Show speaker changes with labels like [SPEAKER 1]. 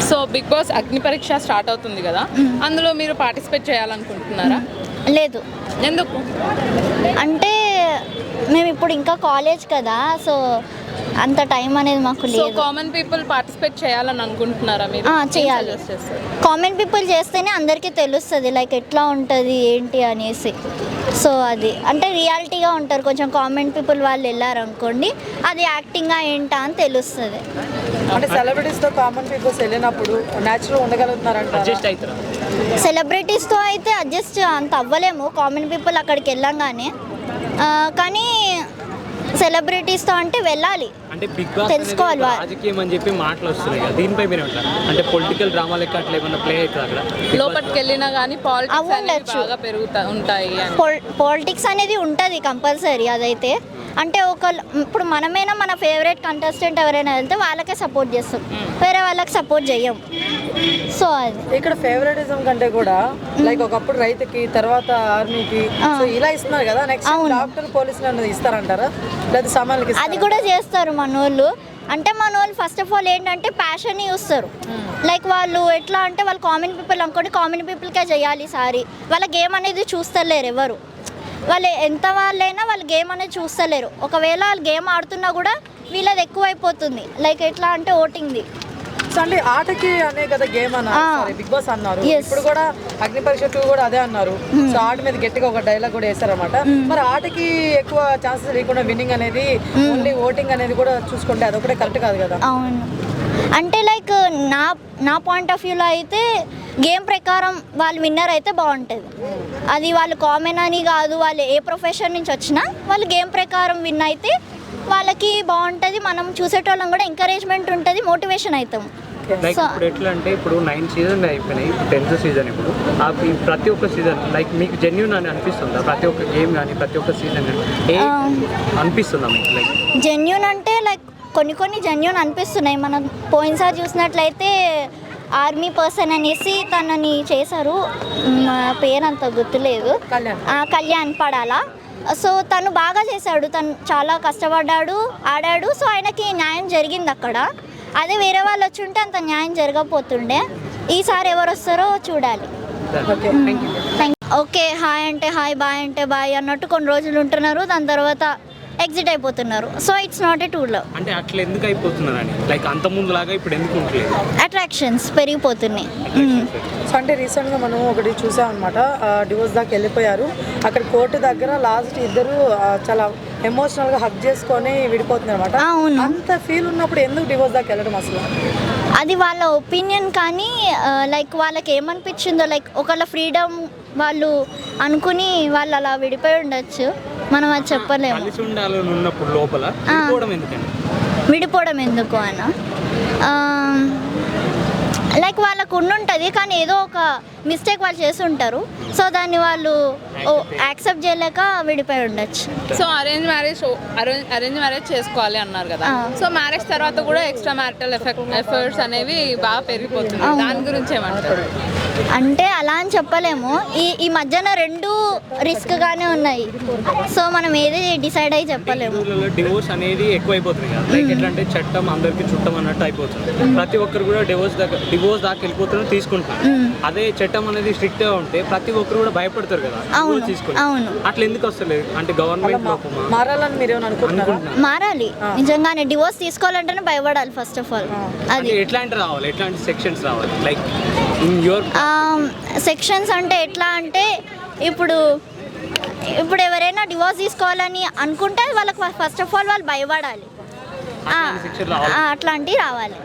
[SPEAKER 1] So big boss అగ్ని పరీక్ష start అవుతుంది కదా, అందులో మీరు పార్టిసిపేట్ చేయాలనుకుంటున్నారా?
[SPEAKER 2] లేదు.
[SPEAKER 1] ఎందుకు?
[SPEAKER 2] అంటే మేము ఇప్పుడు ఇంకా కాలేజ్ కదా, సో అంత టైం అనేది మాకు
[SPEAKER 1] సో
[SPEAKER 2] లేదు.
[SPEAKER 1] కామన్ పీపుల్ పార్టిసిపేట్ చేయాలని అనుకుంటున్నారా మీరు?
[SPEAKER 2] చేయాలి.
[SPEAKER 1] ఏం suggest చేస్తారు?
[SPEAKER 2] కామన్ పీపుల్ చేస్తేనే అందరికీ తెలుస్తుంది లైక్ ఎట్లా ఉంటుంది ఏంటి అనేసి. సో అది అంటే రియాలిటీగా ఉంటారు. కొంచెం కామన్ పీపుల్ వాళ్ళు వెళ్ళారనుకోండి, అది యాక్టింగ్గా ఏంటా అని తెలుస్తుంది.
[SPEAKER 3] అంటే సెలబ్రిటీస్తో కామన్ పీపుల్స్ వెళ్ళినప్పుడు న్యాచురల్ ఉండగలుగుతున్నారంట.
[SPEAKER 1] అడ్జస్ట్ అవుతారా?
[SPEAKER 2] సెలబ్రిటీస్తో అయితే అడ్జస్ట్ అంత అవ్వలేము కామన్ పీపుల్ అక్కడికి వెళ్ళంగానే. కానీ సెలబ్రిటీస్తో అంటే వెళ్ళాలి,
[SPEAKER 4] అంటే బిగ్ బాస్
[SPEAKER 2] తెలుసుకోవాలి.
[SPEAKER 4] రాజకీయం అని చెప్పి మాటలు వస్తున్నాయి కదా, దీనిపై మీరు ఏమంటారు? అంటే పొలిటికల్ డ్రామా లెక్క అట్లా ఏమన్నా ప్లే అవుతుంది అక్కడ?
[SPEAKER 1] లోపలికి వెళ్ళినా కానీ పాలిటిక్స్
[SPEAKER 2] అవ్వుండొచ్చు.
[SPEAKER 1] బాగా పెరుగుతా ఉంటాయి అని.
[SPEAKER 2] పాలిటిక్స్ అనేది ఉంటుంది కంపల్సరీ. అదైతే అంటే ఇప్పుడు మనమైనా మన ఫేవరెట్ కంటెస్టెంట్ ఎవరైనా వెళ్తే వాళ్ళకే సపోర్ట్ చేస్తాం, వేరే వాళ్ళకి సపోర్ట్ చెయ్యం. సో అది
[SPEAKER 3] ఇక్కడ ఫేవరెటిజం కంటే కూడా లైక్ ఒకప్పుడు రైతుకి, తర్వాత ఆర్మీకి, సో ఇలా ఇస్తున్నారు కదా. నెక్స్ట్ డాక్టర్, పోలీసులు అన్నది ఇస్తారంటారా? లేదా సామాన్లకి
[SPEAKER 2] అది కూడా చేస్తారు మనోళ్ళు. అంటే మనోళ్ళు ఫస్ట్ ఆఫ్ ఆల్ ఏంటంటే ప్యాషన్ చూస్తారు. లైక్ వాళ్ళు ఎట్లా అంటే వాళ్ళు కామన్ పీపుల్ అనుకోండి, కామన్ పీపుల్కే చేయాలి సారీ. వాళ్ళ గేమ్ అనేది చూస్తలేరు ఎవరు. వాళ్ళు ఎంత వాళ్ళైనా వాళ్ళు గేమ్ అనేది చూస్తలేరు. ఒకవేళ వాళ్ళు గేమ్ ఆడుతున్నా కూడా వీళ్ళది ఎక్కువైపోతుంది. లైక్ ఎట్లా అంటే ఓటింగ్ది.
[SPEAKER 3] సో అంటే ఆటకి అనే కదా గేమ్ అన్నారు, బిగ్ బాస్ అన్నారు. ఇప్పుడు కూడా అగ్ని పరీక్ష 2 కూడా అదే అన్నారు. సో ఆట మీద గట్టిగా ఒక డైలాగ్ కూడా వేసారన్నమాట. మరి ఆటకి ఎక్కువ ఛాన్సెస్ లేకుండా విన్నింగ్ అనేది ఓన్లీ ఓటింగ్ అనేది కూడా చూసుకుంటే అది ఒకటే కరెక్ట్ కాదు కదా.
[SPEAKER 2] అవును. అంటే లైక్ నా పాయింట్ ఆఫ్ వ్యూలో అయితే గేమ్ ప్రకారం వాళ్ళు విన్నర్ అయితే బాగుంటుంది. అది వాళ్ళు కామన్ అని కాదు, వాళ్ళు ఏ ప్రొఫెషన్ నుంచి వచ్చినా వాళ్ళు గేమ్ ప్రకారం విన్ అయితే వాళ్ళకి బాగుంటుంది. మనం చూసేటోళ్ళం కూడా ఎంకరేజ్మెంట్ ఉంటుంది, మోటివేషన్ అవుతాం.
[SPEAKER 4] లైక్ ఇప్పుడు ఎట్లా అంటే ఇప్పుడు 9 సీజన్లు అయిపోయినాయి, ఇప్పుడు 10th సీజన్. ఇప్పుడు ప్రతి ఒక్క సీజన్ లైక్ మీకు జెన్యూన్ అని అనిపిస్తుందా? ప్రతి ఒక్క గేమ్ కానీ ప్రతి ఒక్క సీజన్ కానీ అనిపిస్తుందా మీకు? లైక్
[SPEAKER 2] జెన్యూన్ అంటే లైక్ కొన్ని జెన్యూన్ అనిపిస్తున్నాయి. మనం పోయినసారి చూసినట్లయితే ఆర్మీ పర్సన్ అనేసి తనని చేశారు, పేరు అంత గుర్తులేదు, కళ్యాణ్ పడాలా. సో తను బాగా చేశాడు, తను చాలా కష్టపడ్డాడు, ఆడాడు. సో ఆయనకి న్యాయం జరిగింది అక్కడ. అదే వేరే వాళ్ళు వచ్చి ఉంటే అంత న్యాయం జరగకపోతుండే. ఈసారి ఎవరు వస్తారో చూడాలి. ఓకే, హాయ్ అంటే హాయ్, బాయ్ అంటే బాయ్ అన్నట్టు కొన్ని రోజులు ఉంటున్నారు, దాని తర్వాత ఎగ్జిట్ అయిపోతున్నారు. So it's not a true love.
[SPEAKER 4] అంటే అట్లా ఎందుకు అయిపోతున్నారు అని లైక్ అంత ముందు లాగా ఇప్పుడు ఎందుకు ఉండలేదు?
[SPEAKER 2] అట్రాక్షన్స్ పెరిగిపోతున్నాయి.
[SPEAKER 3] సో అంటే రీసెంట్గా మనం ఒకటి చూసాం అనమాట, డివోర్స్ దాకా వెళ్ళిపోయారు. అక్కడ కోర్టు దగ్గర లాస్ట్ ఇద్దరు చాలా ఎమోషనల్గా హగ్ చేసుకొని విడిపోతున్నారు అనమాట.
[SPEAKER 2] అవును.
[SPEAKER 3] అంత ఫీల్ ఉన్నప్పుడు ఎందుకు డివోర్స్ దాకా వెళ్ళడం అసలు?
[SPEAKER 2] అది వాళ్ళ ఒపీనియన్. కానీ లైక్ వాళ్ళకి ఏమనిపించిందో, లైక్ ఒకళ్ళ ఫ్రీడమ్ వాళ్ళు అనుకుని వాళ్ళు అలా విడిపోయి ఉండొచ్చు, మనం అది చెప్పలేము.
[SPEAKER 4] కలిసి ఉండాలని ఉన్నప్పుడు లోపల
[SPEAKER 2] విడిపోవడం ఎందుకు అన్న లైక్ వాళ్ళకు ఉండుంటుంది, కానీ ఏదో ఒక మిస్టేక్ వాళ్ళు చేసి ఉంటారు. సో దాన్ని వాళ్ళు యాక్సెప్ట్ చేయలేక విడిపోయి ఉండొచ్చు.
[SPEAKER 1] సో అరేంజ్ మ్యారేజ్ చేసుకోవాలి అన్నారు కదా. సో మ్యారేజ్ తర్వాత కూడా ఎక్స్ట్రా మ్యారిటల్ ఎఫర్ట్స్ అనేవి బాగా పెరిగిపోతుంది. దాని గురించి ఏమంటారు?
[SPEAKER 2] అంటే అలా అని చెప్పలేము. ఈ మధ్యన రెండు రిస్క్గానే ఉన్నాయి. సో మనం ఏది డిసైడ్ అయ్యి చెప్పలేము.
[SPEAKER 4] డివోర్స్ అనేది ఎక్కువైపోతుంది కదా, లైక్ ఎట్లా అంటే చట్టం అందరికి చుట్టం అన్నట్టు అయిపోతుంది. ప్రతి ఒక్కరు కూడా డివోర్స్ దాకా వెళ్ళిపోతున్నారు, తీసుకుంటున్నారు. అదే చట్టం అనేది స్ట్రిక్ట్ గా ఉంటే ప్రతి ఒక్కరు కూడా భయపడతారు కదా తీసుకుంటారు.
[SPEAKER 2] అవును.
[SPEAKER 4] అట్లా ఎందుకు వస్తలేదు? అంటే గవర్నమెంట్
[SPEAKER 3] మారాలని మీరు అనుకుంటున్నారా?
[SPEAKER 2] మారాలి నిజంగానే. డివోర్స్ తీసుకోవాలంటేనే భయపడాలి ఫస్ట్ ఆఫ్ ఆల్. అది
[SPEAKER 4] ఎట్లాంటి రావాలి, ఎట్లాంటి సెక్షన్స్ రావాలి? లైక్ ఇన్ యువర్
[SPEAKER 2] సెక్షన్స్ అంటే ఎట్లా అంటే ఇప్పుడు ఎవరైనా డివోర్స్ తీసుకోవాలని అనుకుంటే వాళ్ళకి ఫస్ట్ ఆఫ్ ఆల్ వాళ్ళు భయపడాలి, అట్లాంటివి రావాలి.